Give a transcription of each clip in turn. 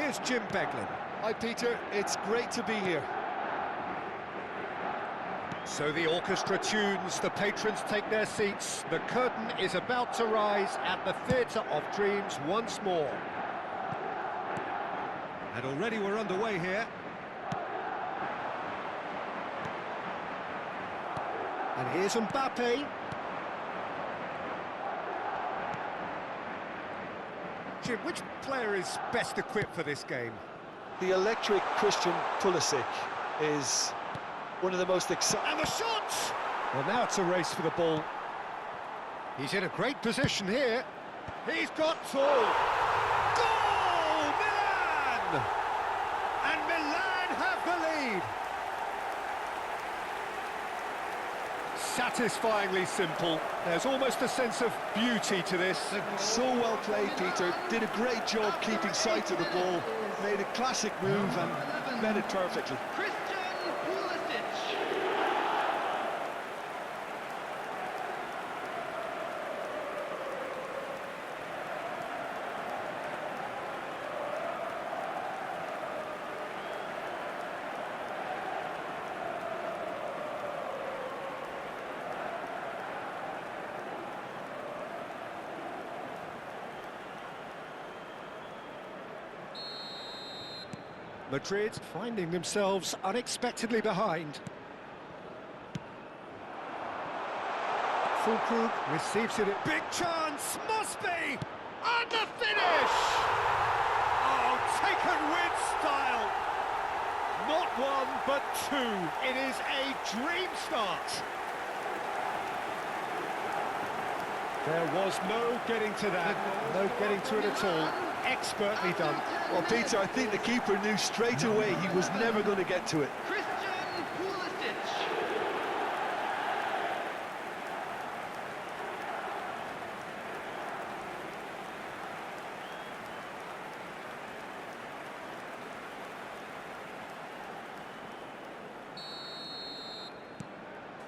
Here's Jim Beglin. Hi Peter, it's great to be here. So the orchestra tunes, the patrons take their seats. The curtain is about to rise at the Theatre of Dreams once more. And already we're underway here. And here's Mbappe. Jim, which player is best equipped for this game? The electric Christian Pulisic is one of the most exciting... And the shot! Well, now it's a race for the ball. He's in a great position here. He's got goal! Milan! And Milan have the lead. Satisfyingly simple. There's almost a sense of beauty to this. So well played, Peter. Did a great job keeping sight of the ball. Made a classic move and met it perfectly. Madrid finding themselves unexpectedly behind. Fulkrug receives it. Big chance, must be! And the finish! Oh, taken with style! Not one, but two. It is a dream start. There was no getting to that, no getting to it at all. Expertly done. Well, Peter, I think the keeper knew straight away he was never going to get to it.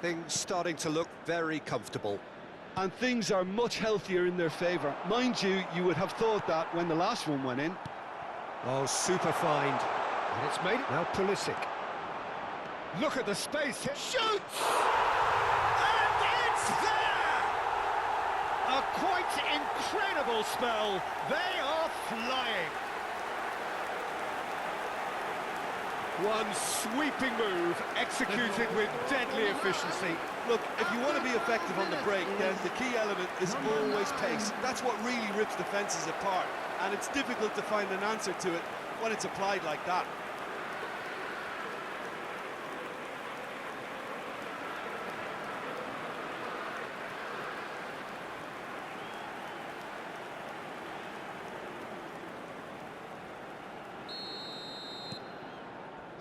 Things starting to look very comfortable. And things are much healthier in their favour. Mind you, you would have thought that when the last one went in. Oh, super find. And it's made it. Now Pulisic. Look at the space here. Shoots! And it's there! A quite incredible spell. They are flying. One sweeping move, executed with deadly efficiency. Look, if you want to be effective on the break, then the key element is always pace. That's what really rips defences apart, and it's difficult to find an answer to it when it's applied like that.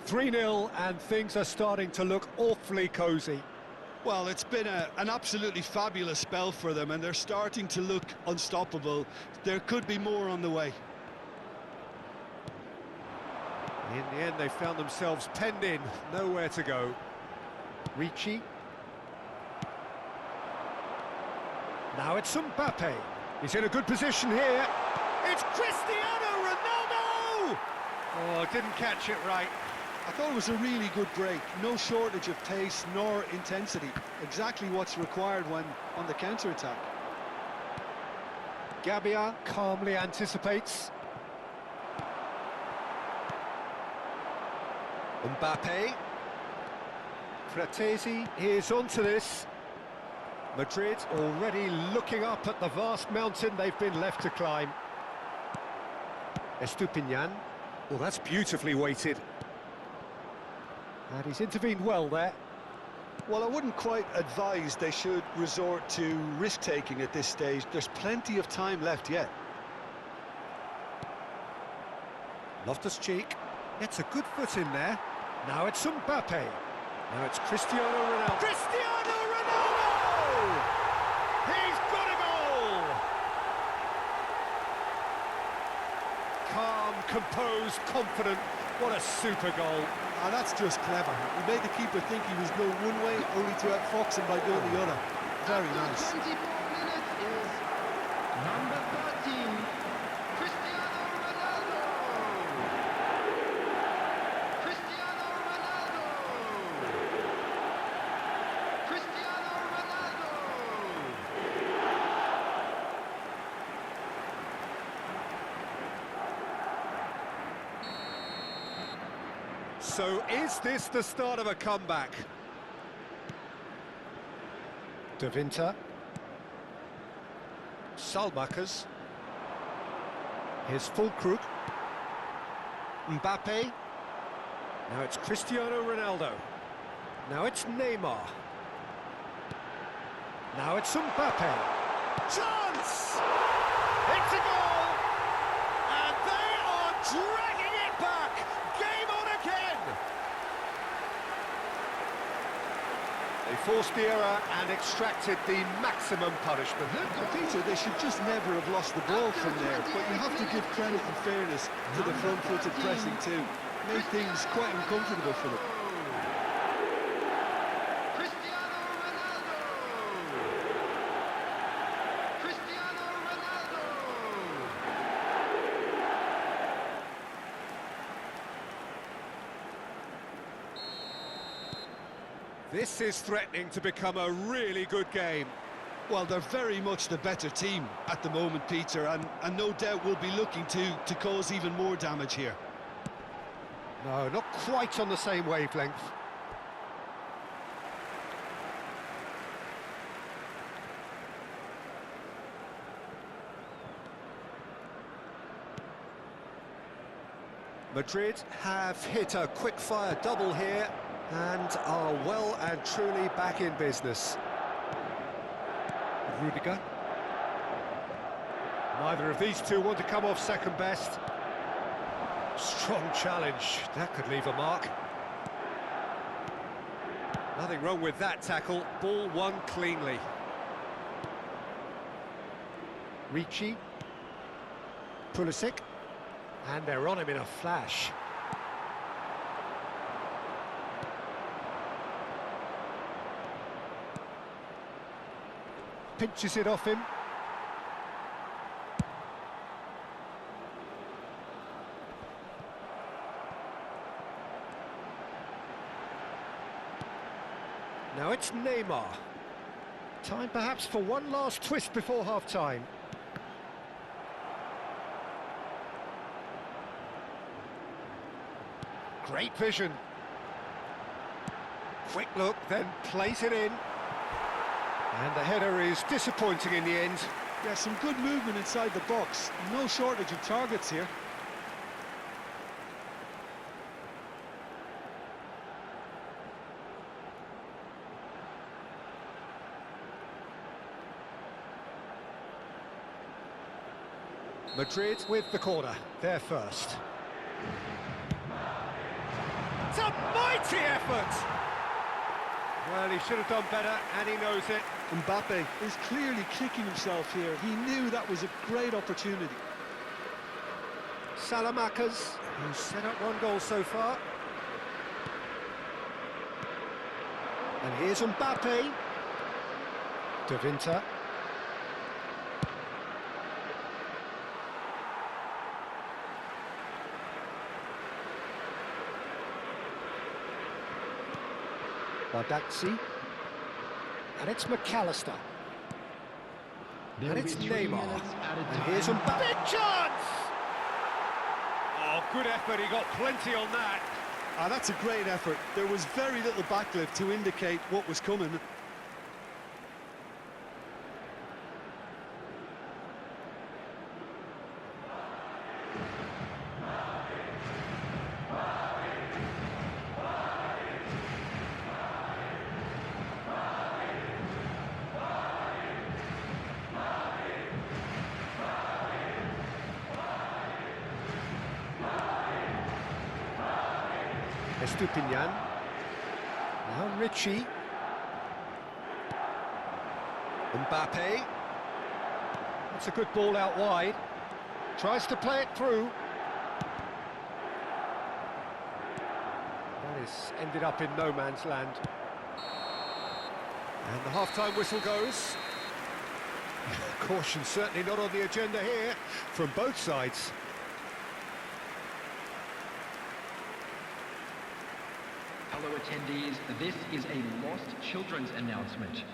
(3-0) and things are starting to look awfully cosy. Well, it's been an absolutely fabulous spell for them, and they're starting to look unstoppable. There could be more on the way. In the end, they found themselves penned in, nowhere to go. Ricci. Now it's Mbappe. He's in a good position here. It's Cristiano Ronaldo! Oh, didn't catch it right. I thought it was a really good break. No shortage of pace nor intensity. Exactly what's required when on the counter-attack. Gabbia calmly anticipates. Mbappe. Fratesi is onto this. Madrid already looking up at the vast mountain they've been left to climb. Estupiñán. Well, that's beautifully weighted. And he's intervened well there. Well, I wouldn't quite advise they should resort to risk-taking at this stage. There's plenty of time left yet. Loftus-Cheek gets a good foot in there. Now it's Mbappe. Now it's Cristiano Ronaldo. Cristiano Ronaldo! He's got a goal! Calm, composed, confident. What a super goal. And that's just clever. He made the keeper think he was going one way, only to outfox him by doing the other. Very nice. 24 minutes is number 13, Cristiano Ronaldo. So is this the start of a comeback? De Winter. Salmakers. Here's Fulkrug. Mbappe. Now it's Cristiano Ronaldo. Now it's Neymar. Now it's Mbappe. Chance! It's a goal! And they are dragging it back! Game on again! They forced the error and extracted the maximum punishment. Peter, they should just never have lost the ball from there, but you have to give credit and fairness to the front-footed pressing too. Made things quite uncomfortable for them. This is threatening to become a really good game. Well, they're very much the better team at the moment, Peter, and no doubt will be looking to cause even more damage here. No, not quite on the same wavelength. Madrid have hit a quick-fire double here and are well and truly back in business. Rudiger. Neither of these two want to come off second best. Strong challenge, that could leave a mark. Nothing wrong with that tackle, ball won cleanly. Ricci. Pulisic. And they're on him in a flash. Pinches it off him. Now it's Neymar. Time perhaps for one last twist before half-time. Great vision. Quick look, then plays it in. And the header is disappointing in the end. Yeah, some good movement inside the box. No shortage of targets here. Madrid with the corner, they're first. It's a mighty effort! Well, he should have done better, and he knows it. Mbappe is clearly kicking himself here. He knew that was a great opportunity. Salamakers, who's set up one goal so far. And here's Mbappe. De Winter. Bardazzi. And it's McAllister. And it's Neymar. And here's Mbappe. Big chance! Oh, good effort. He got plenty on that. Ah, that's a great effort. There was very little backlift to indicate what was coming. Estupinian. Now Ricci. Mbappe. That's a good ball out wide. Tries to play it through. That is ended up in no man's land. And the half-time whistle goes. Caution certainly not on the agenda here from both sides. Hello attendees, this is a lost children's announcement.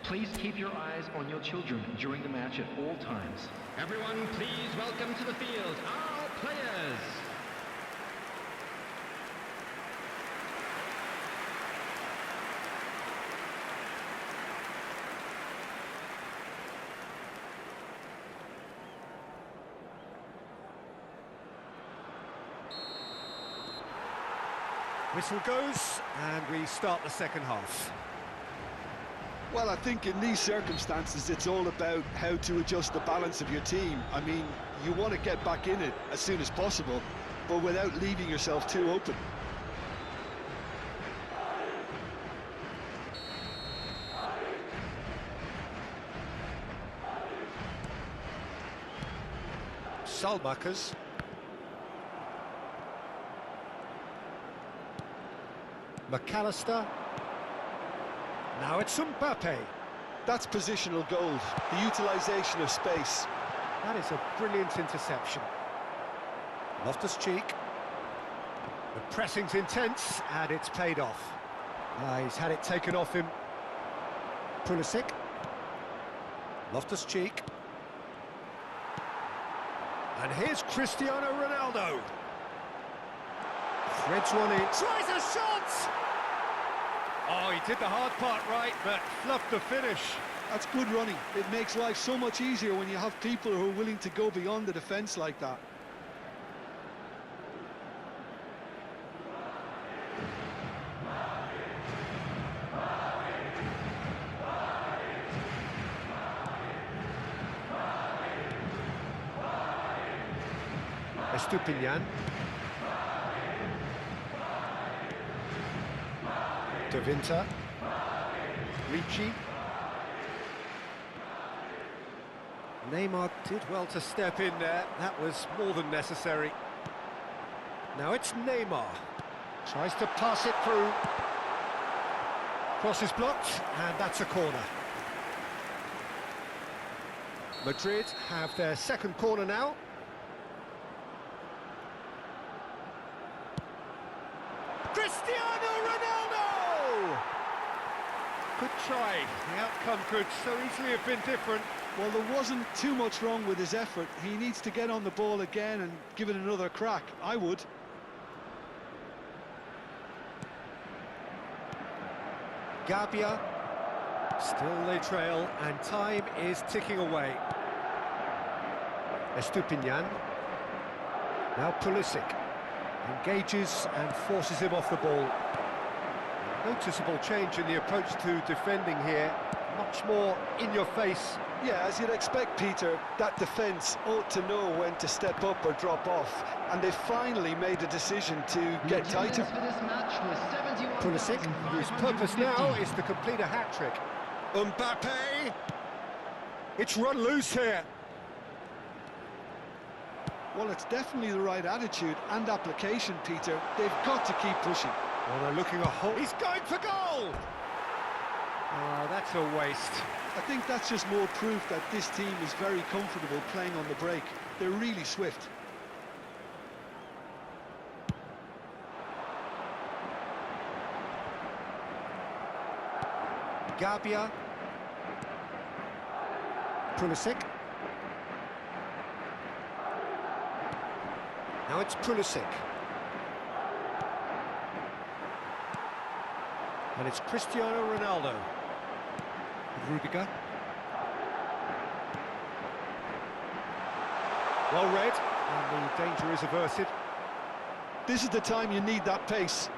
Please keep your eyes on your children during the match at all times. Everyone, please welcome to the field our players. Whistle goes, and we start the second half. Well, I think in these circumstances, it's all about how to adjust the balance of your team. I mean, you want to get back in it as soon as possible, but without leaving yourself too open. Salmakers. McAllister. Now it's Mbappe. That's positional gold, the utilisation of space. That is a brilliant interception. Loftus-Cheek. The pressing's intense, and it's paid off. He's had it taken off him. Pulisic. Loftus-Cheek. And here's Cristiano Ronaldo. Threads one in. Tries a shot! Oh, he did the hard part right, but fluffed the finish. That's good running. It makes life so much easier when you have people who are willing to go beyond the defence like that. Estupinian. De Winter. Ricci. Neymar did well to step in there. That was more than necessary. Now it's Neymar. Tries to pass it through. Cross is blocked, and that's a corner. Madrid have their second corner now. Cristiano Ronaldo! Good try. The outcome could so easily have been different. Well, there wasn't too much wrong with his effort. He needs to get on the ball again and give it another crack. I would. Gabia. Still they trail, and time is ticking away. Estupinian. Now Pulisic. Engages and forces him off the ball. Noticeable change in the approach to defending here. Much more in your face. Yeah, as you'd expect, Peter, that defence ought to know when to step up or drop off. And they finally made a decision to get tighter. Pulisic, whose purpose now is to complete a hat-trick. Mbappe! It's run loose here. Well, it's definitely the right attitude and application, Peter. They've got to keep pushing. Well, they're looking a hole. He's going for goal! Oh, that's a waste. I think that's just more proof that this team is very comfortable playing on the break. They're really swift. Gabia. Pulisic. Now it's Pulisic. And it's Cristiano Ronaldo. Rudiger. Well read, and the danger is averted. This is the time you need that pace.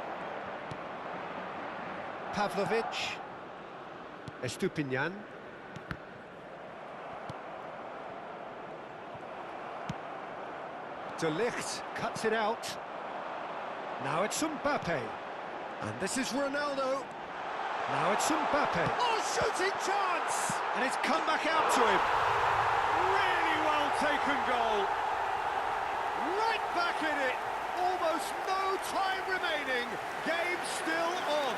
Pavlovic. Estupinian. De Ligt cuts it out. Now it's Mbappe. And this is Ronaldo. Now it's Mbappe. Oh, shooting chance! And it's come back out to him. Really well taken goal. Right back in it. Almost no time remaining. Game still on.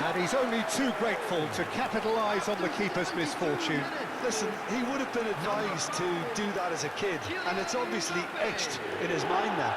And he's only too grateful to capitalise on the keeper's misfortune. Listen, he would have been advised to do that as a kid, and it's obviously etched in his mind now.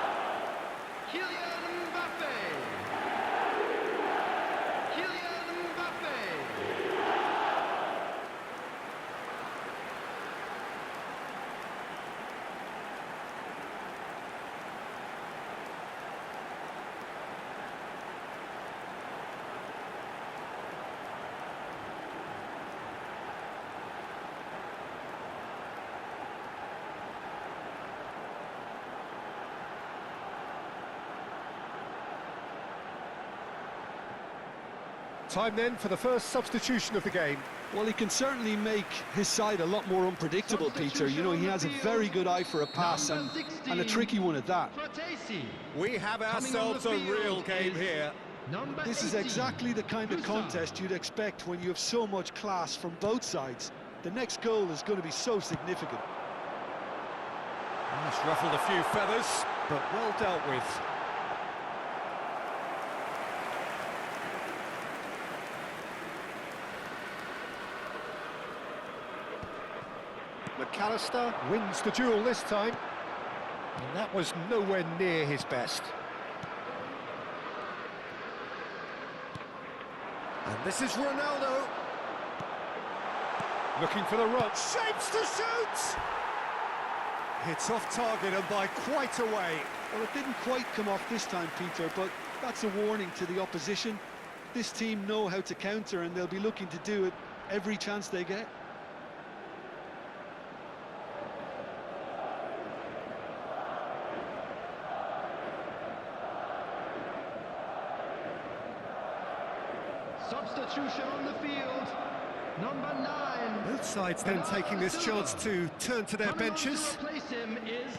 Time then for the first substitution of the game. Well, he can certainly make his side a lot more unpredictable, Peter. You know, he has a very good eye for a pass and a tricky one at that. We have ourselves a real game here. This is exactly the kind of contest you'd expect when you have so much class from both sides. The next goal is going to be so significant. It's ruffled a few feathers, but well dealt with. McAllister wins the duel this time, and that was nowhere near his best. And this is Ronaldo. Looking for the run, shapes to shoot! It's off target and by quite a way. Well, it didn't quite come off this time, Peter, but that's a warning to the opposition. This team know how to counter and they'll be looking to do it every chance they get. Substitution on the field, number 9. Both sides then taking this chance to turn to their benches. To replace him is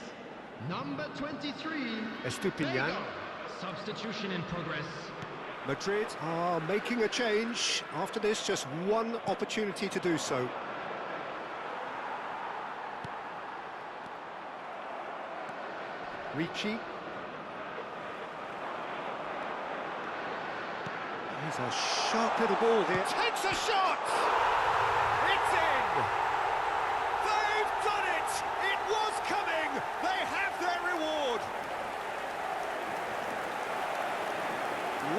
number 23. Estupiñán. Substitution in progress. Madrid are making a change. After this, just one opportunity to do so. Ricci. He's a sharp little ball here. Takes a shot! It's in! They've done it! It was coming! They have their reward!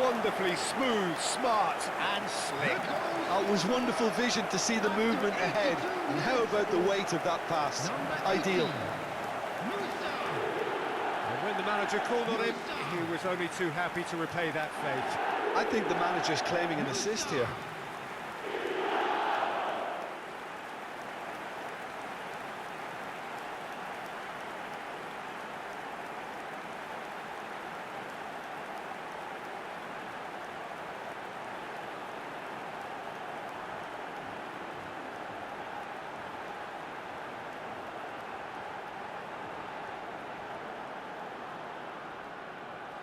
Wonderfully smooth, smart and slick. Oh, it was wonderful vision to see the movement ahead. And how about the weight of that pass? Ideal. And when the manager called on him, he was only too happy to repay that fate. I think the manager's claiming an assist here.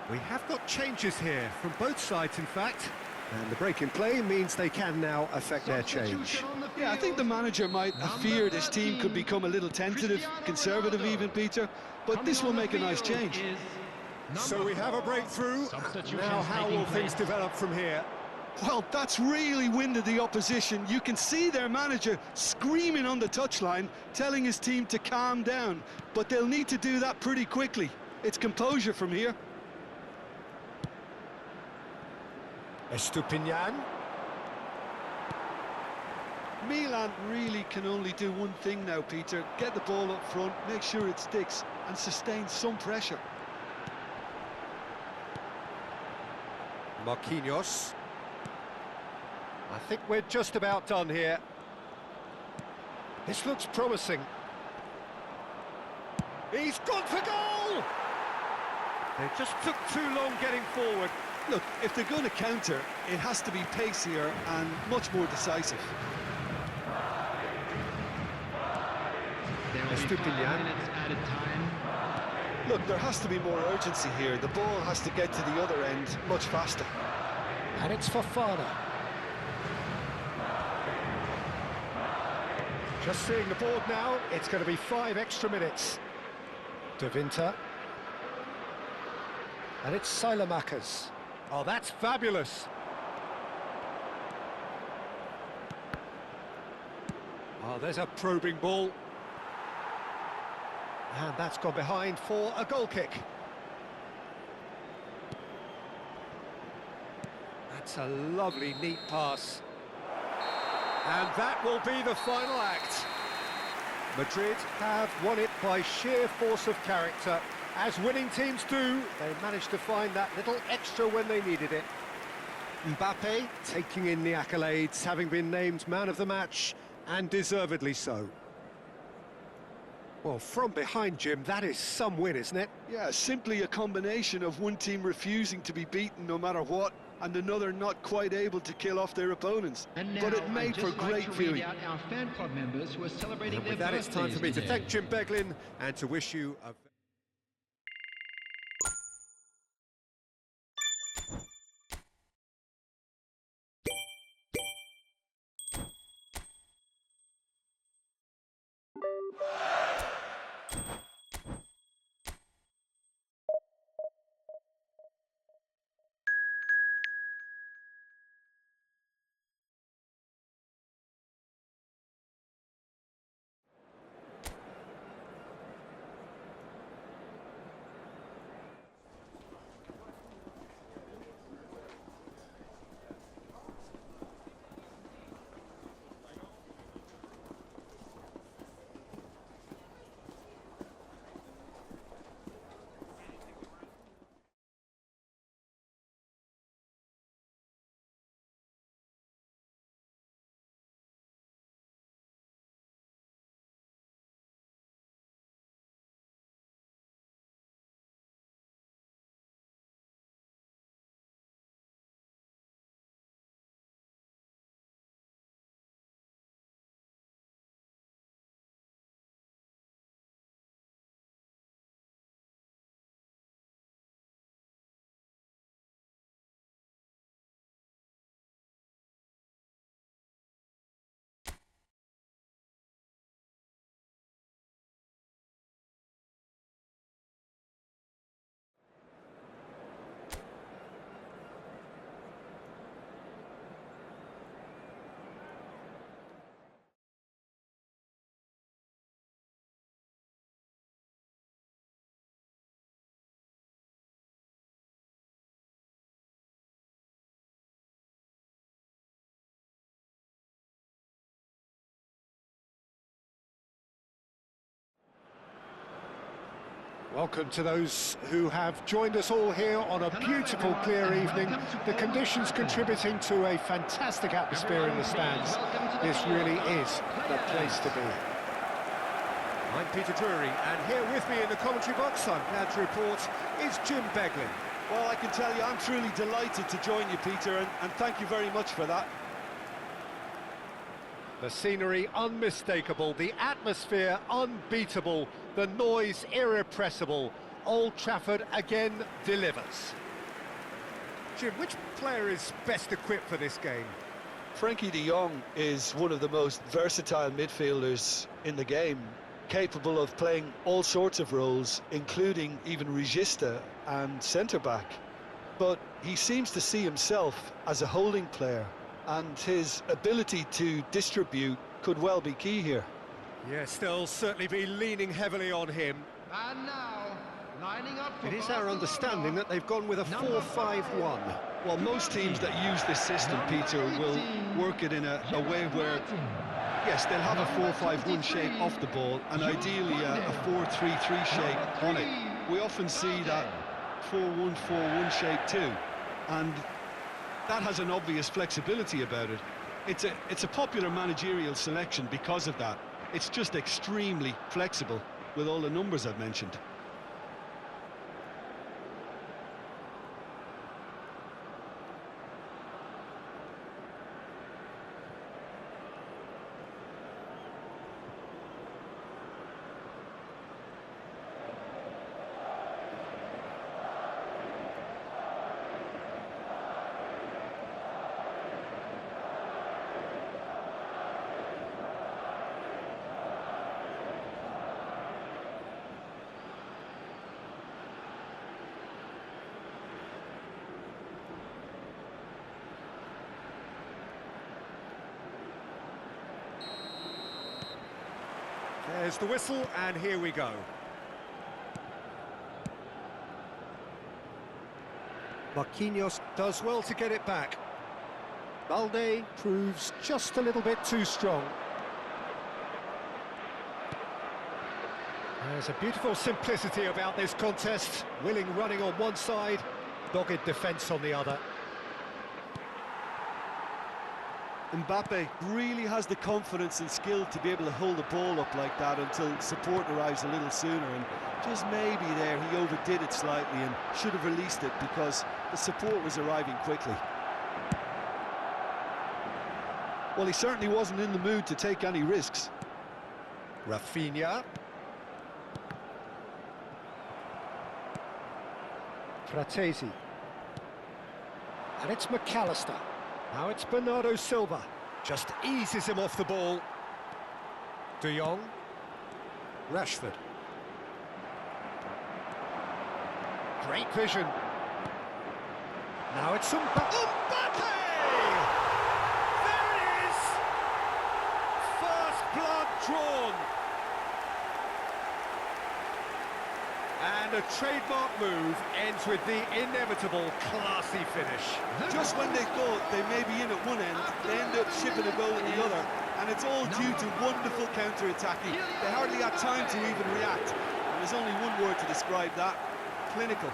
We have got changes here from both sides, in fact. And the break in play means they can now affect their change. Yeah, I think the manager might have feared his team could become a little tentative, conservative even, Peter. But this will make a nice change. So we have a breakthrough. Now how will things develop from here? Well, that's really winded the opposition. You can see their manager screaming on the touchline, telling his team to calm down. But they'll need to do that pretty quickly. It's composure from here. Estupiñán. Milan really can only do one thing now, Peter. Get the ball up front, make sure it sticks, and sustain some pressure. Marquinhos. I think we're just about done here. This looks promising. He's gone for goal! They just took too long getting forward. Look, if they're going to counter, it has to be pacier and much more decisive. There will be 5 minutes added time. Look, there has to be more urgency here. The ball has to get to the other end much faster. And it's Fofana. Just seeing the board now, it's going to be 5 extra minutes. De Winter. And it's Silamakers. Oh, that's fabulous. Oh, there's a probing ball. And that's gone behind for a goal kick. That's a lovely, neat pass. And that will be the final act. Madrid have won it by sheer force of character. As winning teams do, they managed to find that little extra when they needed it. Mbappe taking in the accolades, having been named man of the match, and deservedly so. Well, from behind, Jim, that is some win, isn't it? Yeah, simply a combination of one team refusing to be beaten no matter what, and another not quite able to kill off their opponents. And now, But it made I'd for just like great to read viewing. out our fan club members who are celebrating And their with that, it's time for me to birthdays thank today. Jim Beglin and to wish you a... Welcome to those who have joined us all here on a beautiful, clear evening. The conditions contributing to a fantastic atmosphere in the stands. This really is the place to be. I'm Peter Drury, and here with me in the commentary box, I'm glad to report, is Jim Beglin. Well, I can tell you, I'm truly delighted to join you, Peter, and thank you very much for that. The scenery unmistakable, the atmosphere unbeatable, the noise irrepressible. Old Trafford again delivers. Jim, which player is best equipped for this game? Frankie de Jong is one of the most versatile midfielders in the game, capable of playing all sorts of roles, including even regista and centre-back. But he seems to see himself as a holding player, and his ability to distribute could well be key here. Yes, they'll certainly be leaning heavily on him. And now, lining up for It is our Barcelona, understanding that they've gone with a 4-5-1. Well, most teams that use this system, Peter, will work it in a way where, yes, they'll have a 4-5-1 shape off the ball, and ideally a 4-3-3 shape on it. We often see that 4-1-4-1 shape too, and that has an obvious flexibility about it. It's a popular managerial selection because of that. It's just extremely flexible with all the numbers I've mentioned. There's the whistle, and here we go. Marquinhos does well to get it back. Balde proves just a little bit too strong. There's a beautiful simplicity about this contest. Willing running on one side, dogged defence on the other. Mbappe really has the confidence and skill to be able to hold the ball up like that until support arrives a little sooner, and Just maybe there he overdid it slightly and should have released it because the support was arriving quickly. Well, he certainly wasn't in the mood to take any risks. Rafinha. Fratesi. And it's McAllister. Now it's Bernardo Silva. Just eases him off the ball. De Jong. Rashford. Great vision. Now it's Mbappe! There it is! First blood drawn. And a trademark move ends with the inevitable classy finish. Just when they thought they may be in at one end, they end up shipping a goal at the other, and it's all due to wonderful counter-attacking. They hardly had time to even react. And there's only one word to describe that: clinical.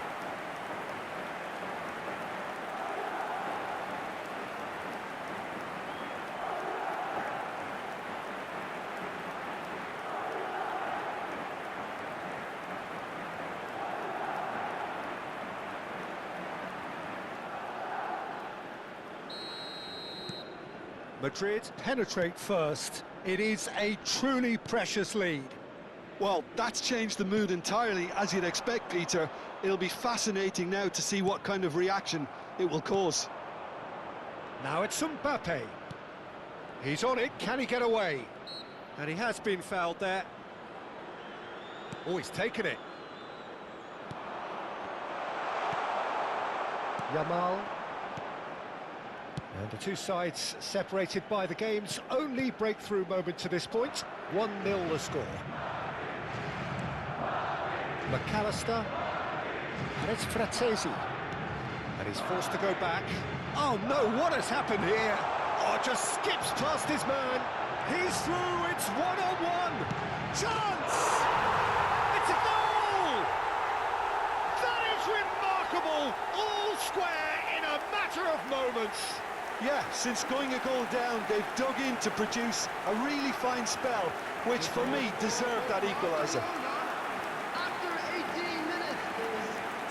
Madrid penetrate first. It is a truly precious lead. Well, that's changed the mood entirely, as you'd expect, Peter. It'll be fascinating now to see what kind of reaction it will cause. Now it's Mbappe. He's on it, can he get away? And he has been fouled there. Oh, he's taken it. Yamal. And the two sides separated by the game's only breakthrough moment to this point. 1-0 the score. McAllister. And it's Fratesi. And he's forced to go back. Oh no, what has happened here? Oh, just skips past his man. He's through, it's one-on-one. Chance! It's a goal! That is remarkable! All square in a matter of moments. Yeah, since going a goal down, they've dug in to produce a really fine spell, which for me deserved that equaliser.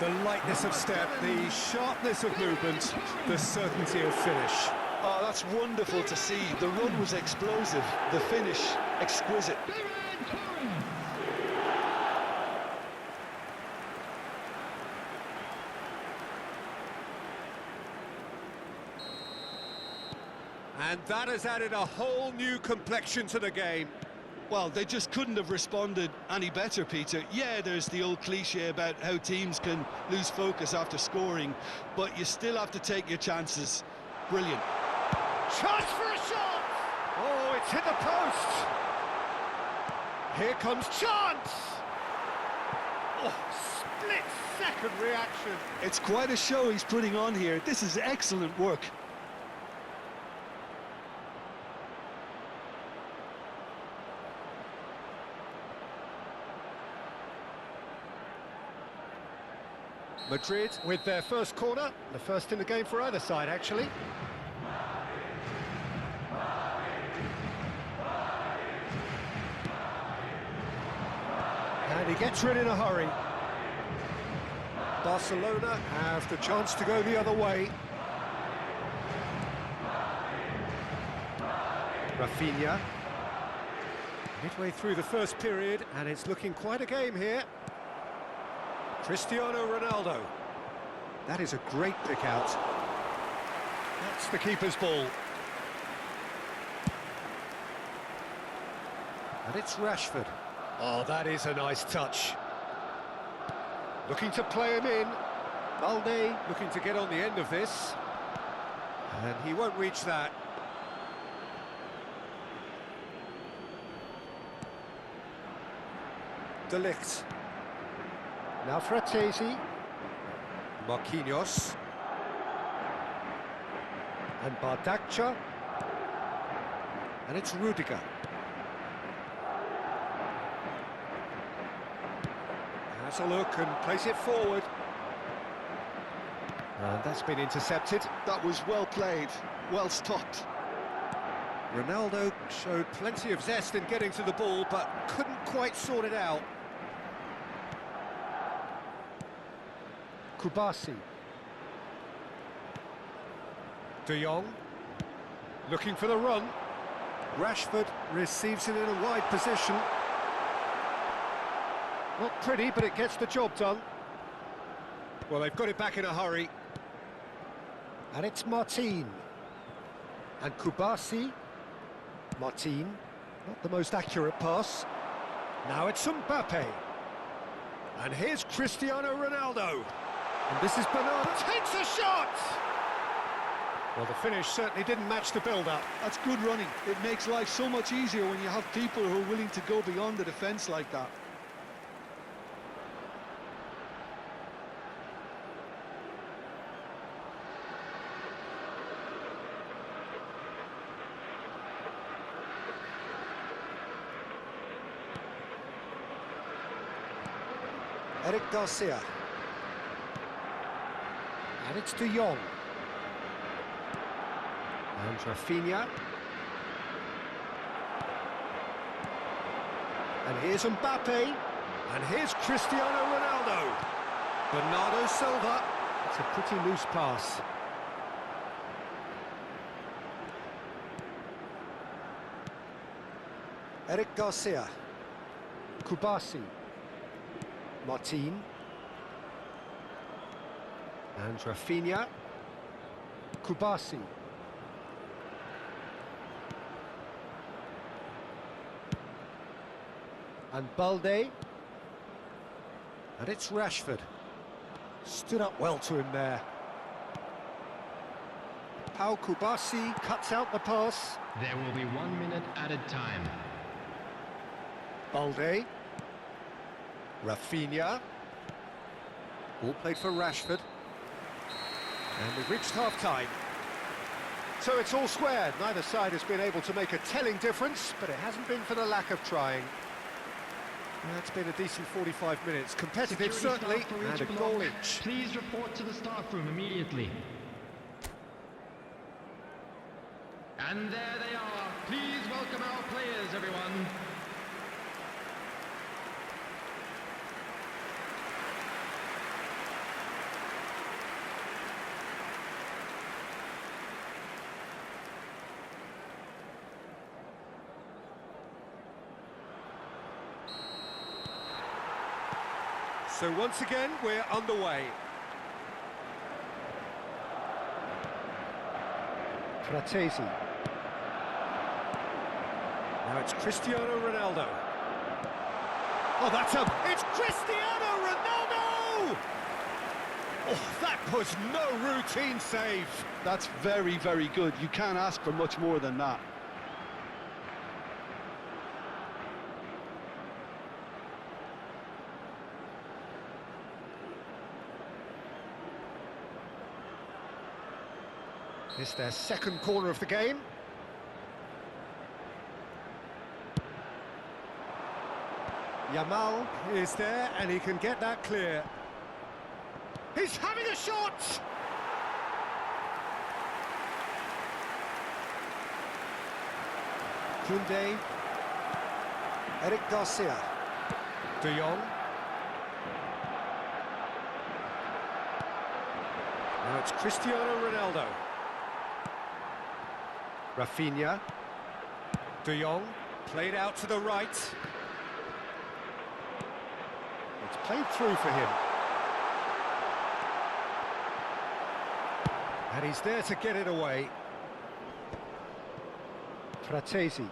The lightness of step, the sharpness of movement, the certainty of finish. Oh, that's wonderful to see. The run was explosive, the finish exquisite. And that has added a whole new complexion to the game. Well, they just couldn't have responded any better, Peter. Yeah, there's the old cliche about how teams can lose focus after scoring, but you still have to take your chances. Brilliant. Chance for a shot! Oh, it's hit the post! Here comes chance! Oh, split-second reaction. It's quite a show he's putting on here. This is excellent work. Madrid with their first corner, the first in the game for either side, actually. And he gets rid in a hurry. Barcelona have the chance to go the other way. Rafinha. Midway through the first period, and it's looking quite a game here. Cristiano Ronaldo. That is a great pick out. That's the keeper's ball. And it's Rashford. Oh, that is a nice touch. Looking to play him in. Balde looking to get on the end of this. And he won't reach that. De Ligt. Now Fratesi, Marquinhos, and Bardakcha, and it's Rudiger. Has a look and plays it forward. And that's been intercepted. That was well played, well stopped. Ronaldo showed plenty of zest in getting to the ball, but couldn't quite sort it out. Kubasi. De Jong. Looking for the run. Rashford receives it in a wide position. Not pretty, but it gets the job done. Well, they've got it back in a hurry. And it's Martin. And Kubasi. Martin. Not the most accurate pass. Now it's Mbappe. And here's Cristiano Ronaldo. And this is Bernardo. Takes a shot! Well, the finish certainly didn't match the build-up. That's good running. It makes life so much easier when you have people who are willing to go beyond the defence like that. Eric Garcia. And it's De Jong. And Rafinha. And here's Mbappe. And here's Cristiano Ronaldo. Bernardo Silva. It's a pretty loose pass. Eric Garcia. Kubasi. Martin. And Rafinha. Kubasi. And Balde. And it's Rashford. Stood up well to him there. Pau Kubasi cuts out the pass. There will be 1 minute added time. Balde. Rafinha. All played for Rashford. And we've reached half-time. So it's all squared. Neither side has been able to make a telling difference, but it hasn't been for the lack of trying. That's been a decent 45 minutes. Competitive, certainly, and a goal each. Please report to the staff room immediately. And there they are. Please welcome our players, everyone. So once again, we're underway. Fratesi. Now it's Cristiano Ronaldo. Oh, it's Cristiano Ronaldo! Oh, that was no routine save. That's very, very good. You can't ask for much more than that. It's their second corner of the game. Yamal is there, and he can get that clear. He's having a shot! Koundé. Eric Garcia. De Jong. Now it's Cristiano Ronaldo. Rafinha. De Jong, played out to the right. It's played through for him. And he's there to get it away. Fratesi.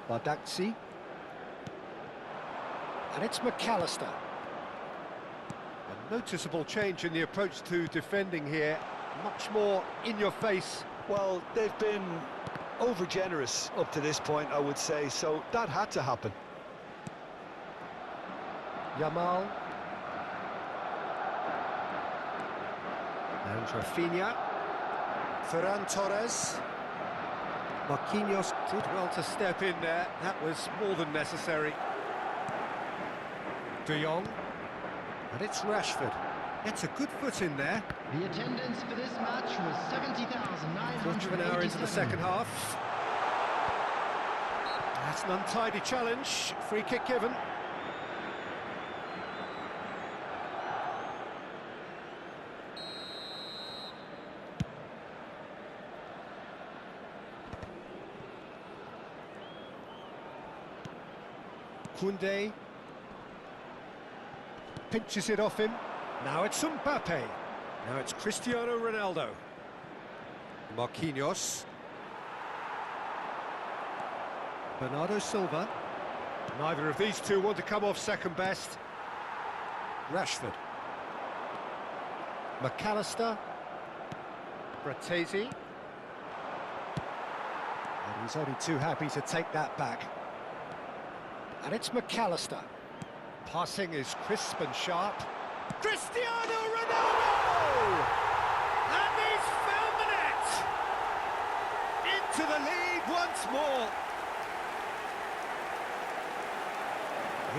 Bardakci. And it's McAllister. A noticeable change in the approach to defending here. Much more in your face. Well, they've been over-generous up to this point, I would say, so that had to happen. Yamal. And Rafinha. Ferran Torres. Marquinhos did well to step in there. That was more than necessary. De Jong. And it's Rashford. Gets a good foot in there. The attendance for this match was 70,987. Quarter of an hour into the second half. That's an untidy challenge. Free kick given. Koundé. Pinches it off him. Now it's Mbappe. Now it's Cristiano Ronaldo. Marquinhos. Bernardo Silva. Neither of these two want to come off second best. Rashford. McAllister. Fratesi. And he's only too happy to take that back. And it's McAllister. Passing is crisp and sharp. Cristiano Ronaldo! And he's found the net! Into the lead once more.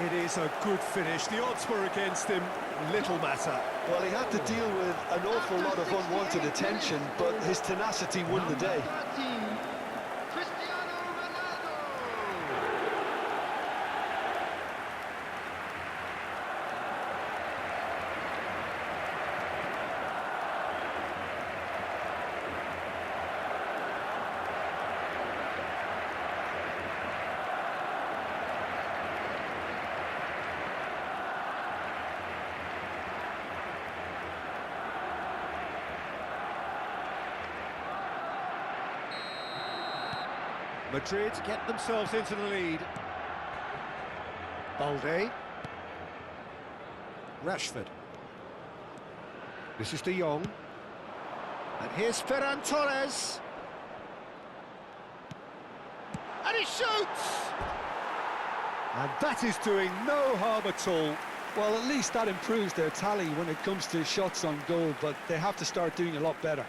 It is a good finish. The odds were against him. Little matter. Well, he had to deal with an awful lot of unwanted attention, but his tenacity won the day. Cristiano Ronaldo! Madrid get themselves into the lead. Balde. Rashford. This is De Jong. And here's Ferran Torres. And he shoots! And that is doing no harm at all. Well, at least that improves their tally when it comes to shots on goal, but they have to start doing a lot better.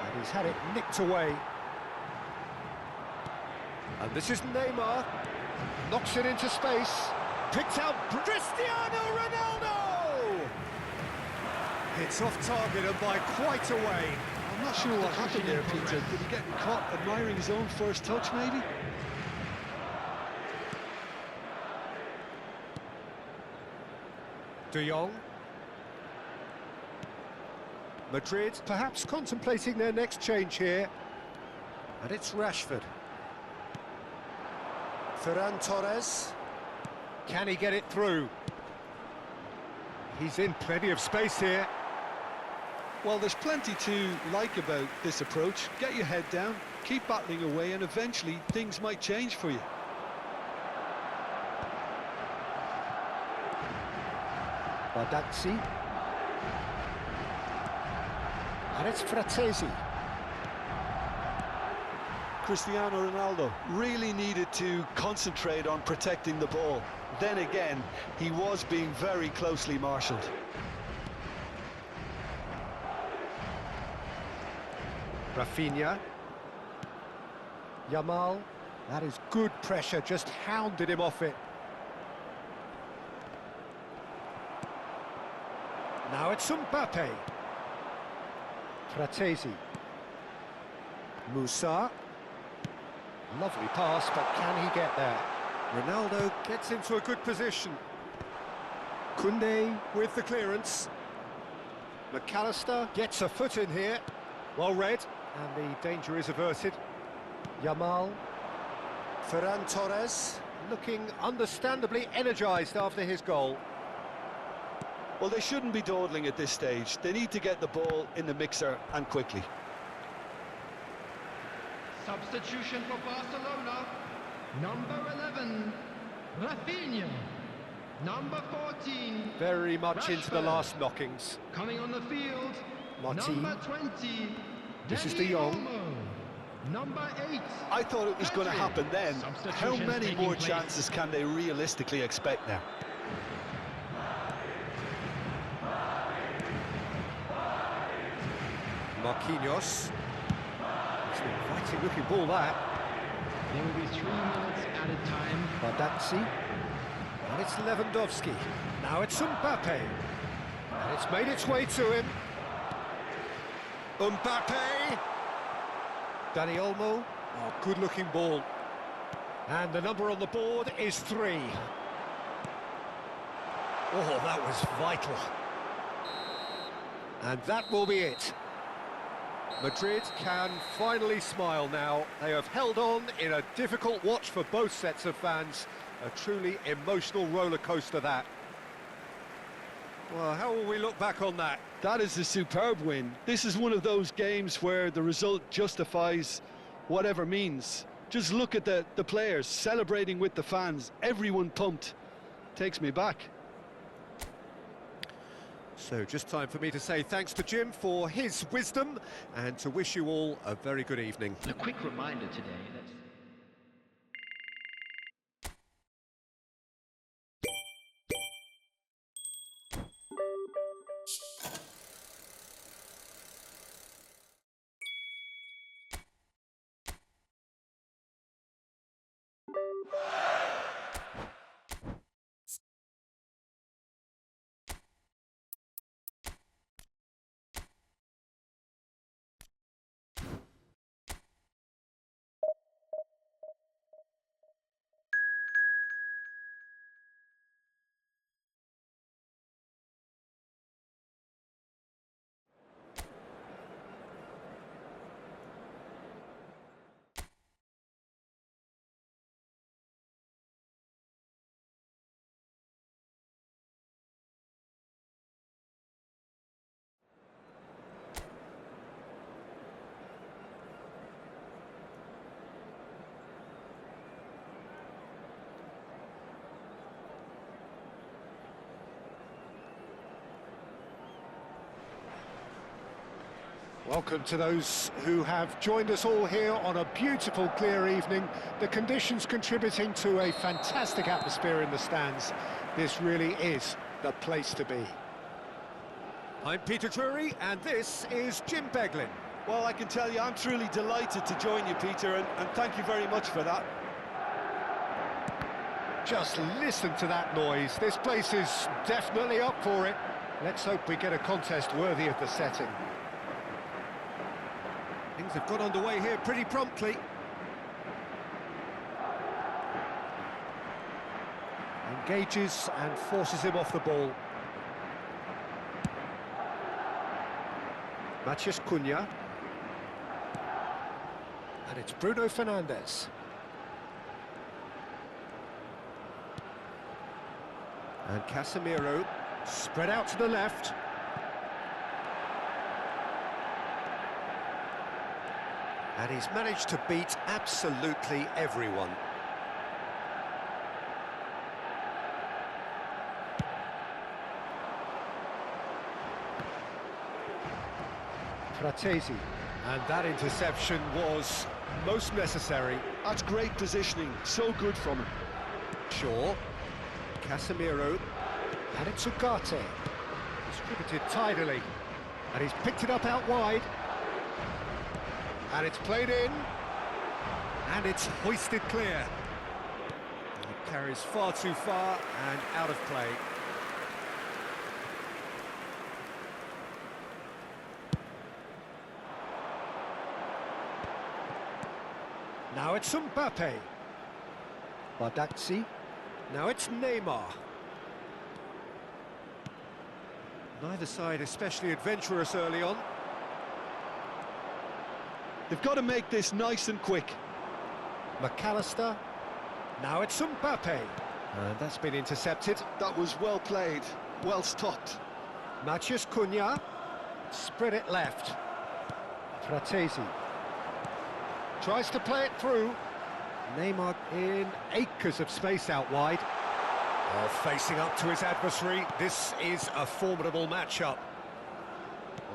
And he's had it nicked away. And this is Neymar. Knocks it into space. Picked out Cristiano Ronaldo! It's off target and by quite a way. I'm not sure what happened there, Peter. Did he get caught admiring his own first touch, maybe? De Jong. Madrid perhaps contemplating their next change here. And it's Rashford. Ferran Torres. Can he get it through? He's in plenty of space here. Well, there's plenty to like about this approach. Get your head down, keep battling away, and eventually things might change for you. Bardazzi. And it's Fratesi. Cristiano Ronaldo really needed to concentrate on protecting the ball. Then again, he was being very closely marshalled. Rafinha. Yamal. That is good pressure, just hounded him off it. Now it's Mbappe. Fratesi. Musa. Lovely pass, but can he get there? Ronaldo gets into a good position. Koundé with the clearance. McAllister gets a foot in here. Well read, and the danger is averted. Yamal. Ferran Torres looking understandably energised after his goal. Well, they shouldn't be dawdling at this stage. They need to get the ball in the mixer and quickly. Substitution for Barcelona. Number 11, Rafinha. Number 14, Very much Rashford. into the last knockings. Coming on the field, Martin. number 20, This is Dani De Jong. Olmo. Number 8, I thought it was going to happen then. How Substitutions many taking more place. chances can they realistically expect now? Marquinhos. It's an inviting looking ball, that. There will be 3 minutes added time. Bardazzi. And it's Lewandowski. Now it's Mbappe. And it's made its way to him. Mbappe. Dani Olmo. Oh, good-looking ball. And the number on the board is 3. Oh, that was vital. And that will be it. Madrid can finally smile now. They have held on in a difficult watch for both sets of fans. A truly emotional roller coaster, that. Well, how will we look back on that? That is a superb win. This is one of those games where the result justifies whatever means. Just look at the players celebrating with the fans. Everyone pumped. Takes me back. So just time for me to say thanks to Jim for his wisdom and to wish you all a very good evening. A quick reminder today that... Welcome to those who have joined us all here on a beautiful, clear evening. The conditions contributing to a fantastic atmosphere in the stands. This really is the place to be. I'm Peter Drury, and this is Jim Beglin. Well, I can tell you, I'm truly delighted to join you, Peter, and thank you very much for that. Just listen to that noise. This place is definitely up for it. Let's hope we get a contest worthy of the setting. Things have got underway here pretty promptly. Engages and forces him off the ball. Matías Cunha. And it's Bruno Fernandes. And Casemiro spread out to the left. And he's managed to beat absolutely everyone. Fratesi. And that interception was most necessary. That's great positioning, so good from him. Shaw. Casemiro. And it's Ugarte. Distributed tidily. And he's picked it up out wide. And it's played in, and it's hoisted clear. It carries far too far and out of play. Now it's Mbappe. Bardazzi. Now it's Neymar. Neither side especially adventurous early on. They've got to make this nice and quick. McAllister. Now it's Mbappe. And that's been intercepted. That was well played, well stopped. Matías Cunha. Spread it left. Fratesi. Tries to play it through. Neymar in acres of space out wide. Oh, facing up to his adversary. This is a formidable matchup.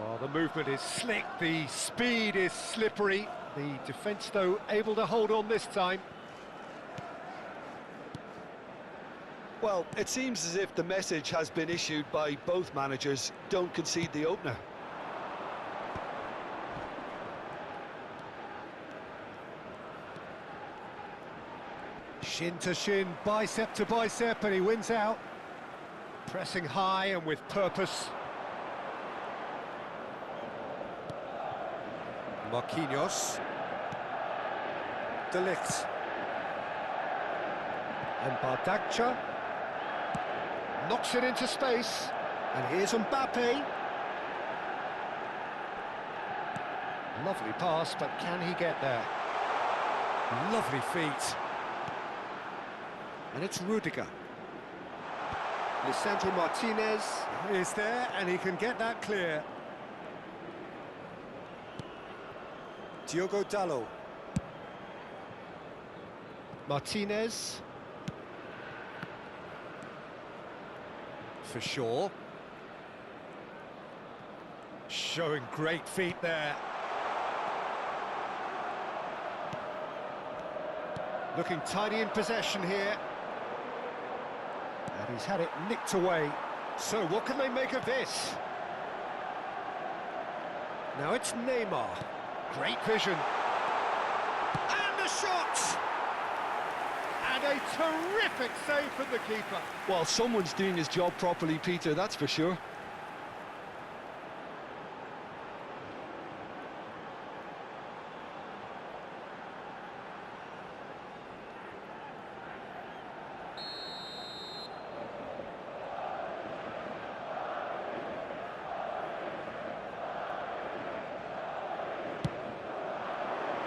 Oh, the movement is slick, the speed is slippery. The defence, though, able to hold on this time. Well, it seems as if the message has been issued by both managers: don't concede the opener. Shin to shin, bicep to bicep, and he wins out. Pressing high and with purpose. Marquinhos. De Ligt. And Bardagcha knocks it into space. And here's Mbappe. Lovely pass, but can he get there? Lovely feet. And it's Rudiger. Lisandro Martinez is there, and he can get that clear. Diogo Dalot. Martinez. For sure. Showing great feet there. Looking tidy in possession here. And he's had it nicked away. So what can they make of this? Now it's Neymar. Great vision. And the shot! And a terrific save from the keeper. Well, someone's doing his job properly, Peter, that's for sure.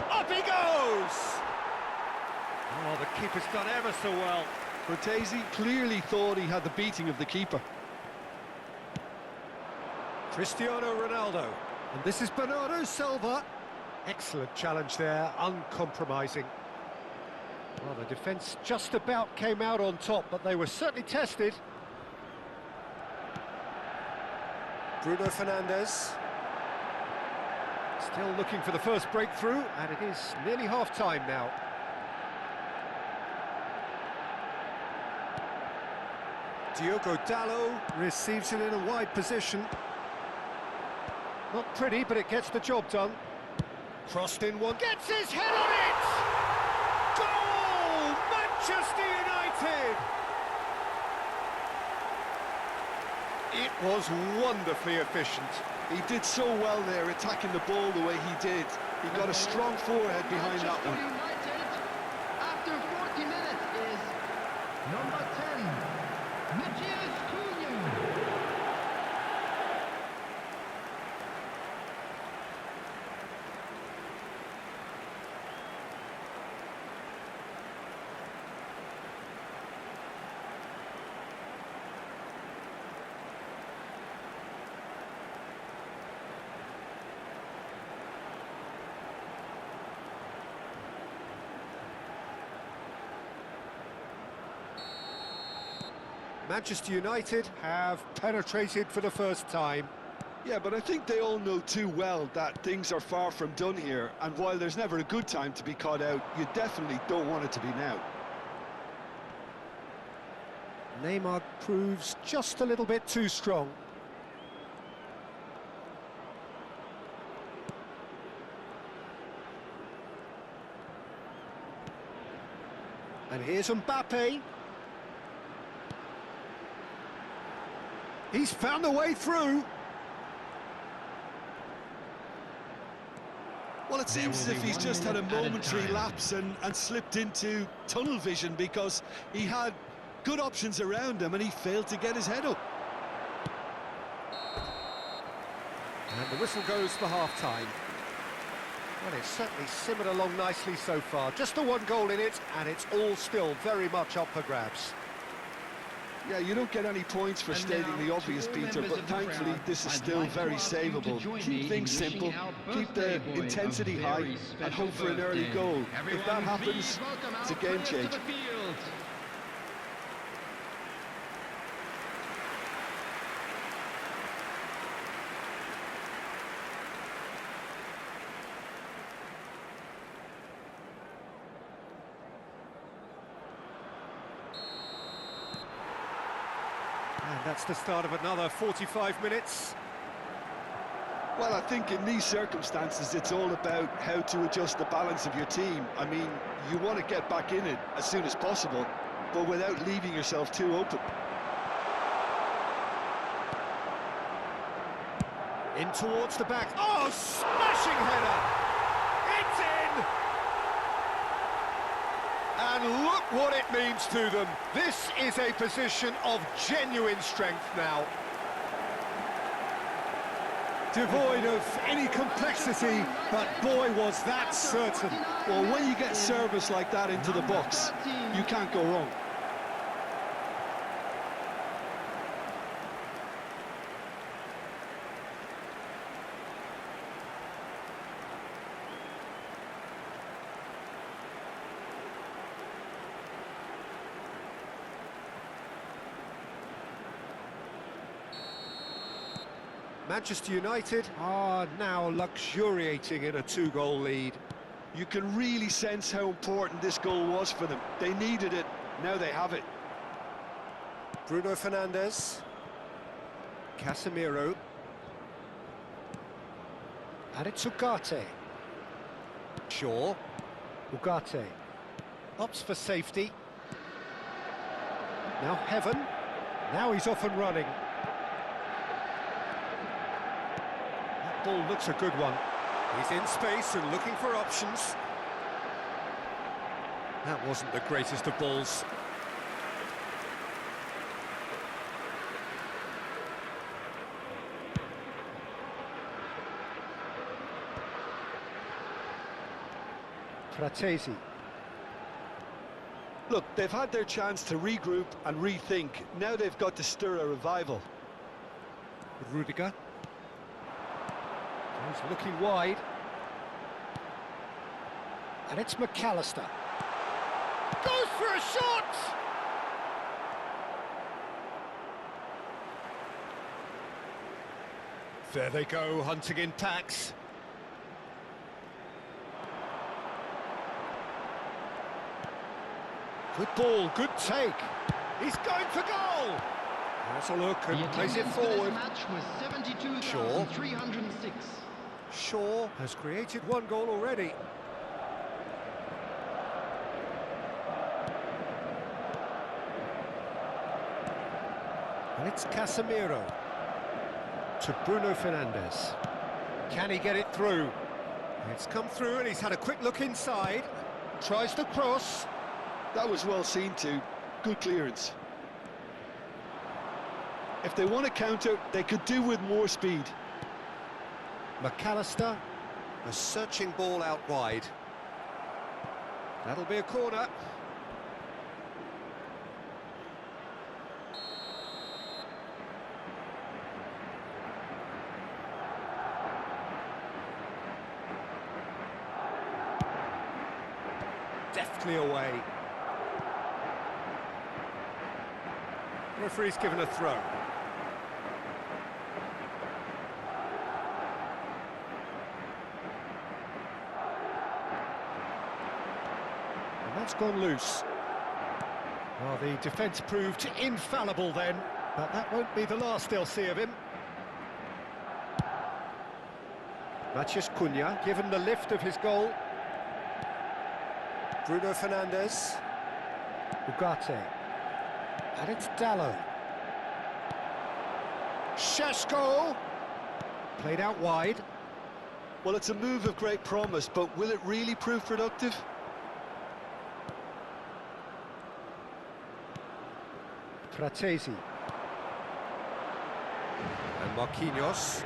Up he goes! Oh, the keeper's done ever so well. Cortese clearly thought he had the beating of the keeper. Cristiano Ronaldo. And this is Bernardo Silva. Excellent challenge there, uncompromising. Well, the defence just about came out on top, but they were certainly tested. Bruno Fernandes. Still looking for the first breakthrough, and it is nearly half-time now. Diogo Dalot receives it in a wide position. Not pretty, but it gets the job done. Crossed in one, gets his head on it! Goal! Manchester United! It was wonderfully efficient. He did so well there, attacking the ball the way he did. He got a strong forehead behind that one. United, after 40 minutes, is number 10, Matthias Cunha. Manchester United have penetrated for the first time. Yeah, but I think they all know too well that things are far from done here, and while there's never a good time to be caught out, you definitely don't want it to be now. Neymar proves just a little bit too strong. And here's Mbappe. He's found a way through. Well, it seems as if he's just had a momentary lapse and slipped into tunnel vision, because he had good options around him and he failed to get his head up. And the whistle goes for half-time. Well, it's certainly simmered along nicely so far. Just the one goal in it, and it's all still very much up for grabs. Yeah, you don't get any points for stating the obvious, Peter, but thankfully this is still very savable. Keep things simple, keep the intensity high, and hope for an early goal. If that happens, it's a game changer. And that's the start of another 45 minutes. Well, I think in these circumstances, it's all about how to adjust the balance of your team. I mean, you want to get back in it as soon as possible, but without leaving yourself too open. In towards the back. Oh, smashing header! It's in! And look what it means to them. This is a position of genuine strength now. Devoid of any complexity, but boy, was that certain. Well, when you get service like that into the box, you can't go wrong. Manchester United are now luxuriating in a 2-goal lead. You can really sense how important this goal was for them. They needed it, now they have it. Bruno Fernandes. Casemiro. And it's Ugarte. Shaw. Ugarte. Opts for safety. Now Heaven. Now he's off and running. Ball looks a good one. He's in space and looking for options. That wasn't the greatest of balls. Fratesi. Look, they've had their chance to regroup and rethink. Now they've got to stir a revival. Rudiger. He's looking wide. And it's McAllister. Goes for a shot! There they go, hunting in packs. Good ball, good take. He's going for goal! Has a look and plays it forward. Match was 72,306. Shaw. Shaw has created 1 goal already. And it's Casemiro to Bruno Fernandes. Can he get it through? It's come through and he's had a quick look inside. Tries to cross. That was well seen too. Good clearance. If they want to counter, they could do with more speed. McAllister, a searching ball out wide. That'll be a corner. Deftly away. Referee's given a throw. That's gone loose. Well, the defence proved infallible then, but that won't be the last they'll see of him. Matheus Cunha, given the lift of his goal. Bruno Fernandes. Ugarte. And it's Dalot. Šeško. Played out wide. Well, it's a move of great promise, but will it really prove productive? Fratesi. And Marquinhos.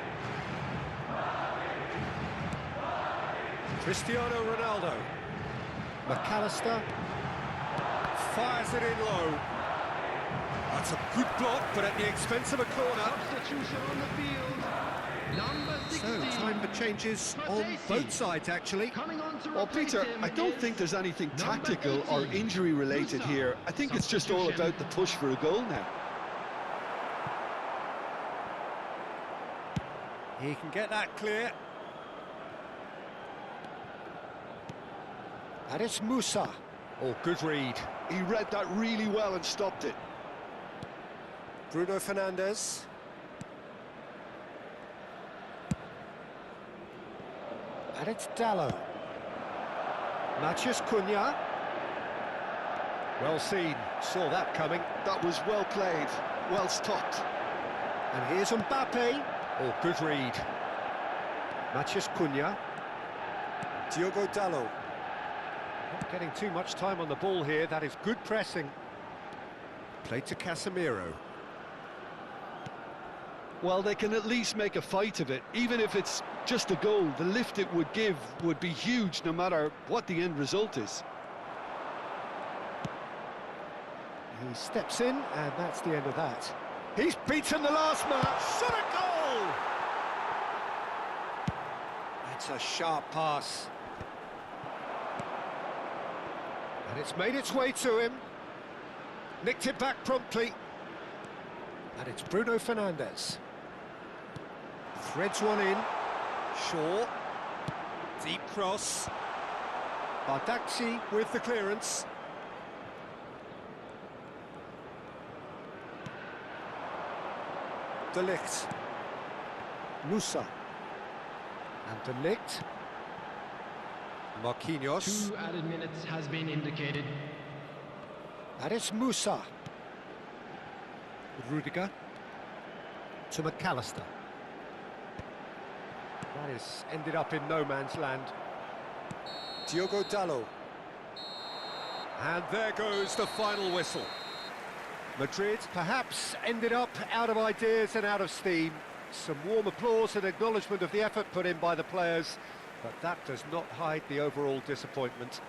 Cristiano Ronaldo. McAllister. Fires it in low. That's a good block, but at the expense of a corner. Substitution on the field. Number 16. So, time for changes on both sides, actually. Coming on to Well, Peter, replace him I don't is think there's anything number tactical or 18, injury-related Musa. here. I think it's just all about the push for a goal now. He can get that clear. And it's Musa. Oh, good read. He read that really well and stopped it. Bruno Fernandes. And it's Dalot. Matheus Cunha. Well seen, saw that coming. That was well played, well stopped. And here's Mbappe. Oh, good read. Matheus Cunha. Diogo Dalot. Not getting too much time on the ball here. That is good pressing. Played to Casemiro. Well, they can at least make a fight of it. Even if it's just a goal, the lift it would give would be huge no matter what the end result is. He steps in, and that's the end of that. He's beaten the last man. Shot a goal! It's a sharp pass. And it's made its way to him. Nicked it back promptly. And it's Bruno Fernandes. Threads one in. Shaw. Deep cross. Bardakci with the clearance. De Ligt. Musa. And De Ligt. Marquinhos. 2 added minutes has been indicated. And it's Musa. Rudiger. To McAllister. That is ended up in no man's land. Diogo Dalot. And there goes the final whistle. Madrid perhaps ended up out of ideas and out of steam. Some warm applause and acknowledgement of the effort put in by the players, but that does not hide the overall disappointment.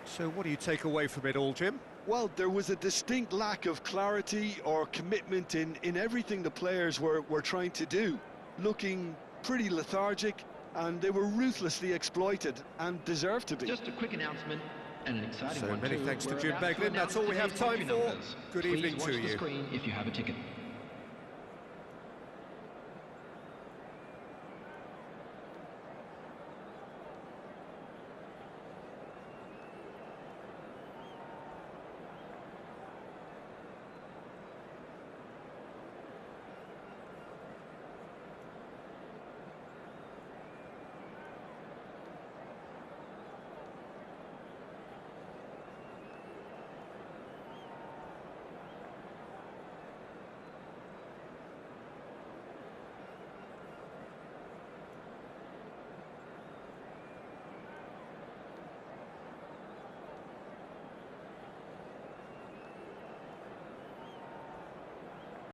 So what do you take away from it all, Jim? Well, there was a distinct lack of clarity or commitment in everything the players were trying to do. Looking pretty lethargic, and they were ruthlessly exploited and deserved to be. Just a quick announcement and an exciting So one many too. thanks to We're Jim about Beglin. That's all we have today's time entry for. numbers. Good Please evening watch to the you. screen if you have a ticket.